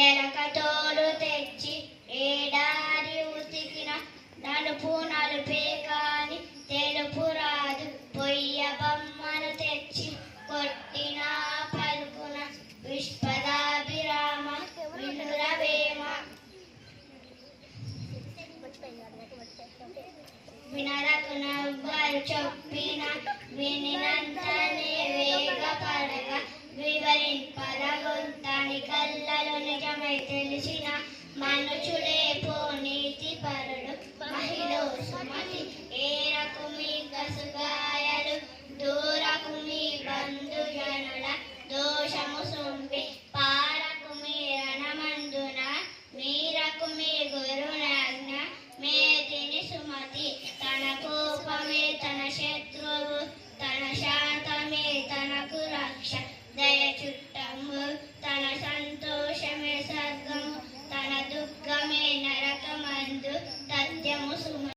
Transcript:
ఎలకతోడు తెచ్చి ఏడారి ఉతికిన నలుపు నలుపే కాని తెలుపు రాదు. పొయ్య బొమ్మను తెచ్చి కొట్టిన పలుకున విశ్వదాభిరామ వినురవేమ. వినరకు నవ్వరు చొప్పిన వినినంతనే వేగపడగ వివరింపరగొంతని కళ్ళలో నిజమై తెలిసిన మనుషుడే పోనీతి పరుడు మహిళ సుమతి. ఏరకు మీ కసుగాయలు దూరకు మీ బంధుజనుల దోషము సొంపి పారకు మీ రణమందున మీరకు మీ గురునాజ్ఞ మేదిని సుమతి. తన కోపమే తన శత్రువు తన శాంతమే తనకు రక్ష దయ చుట్టము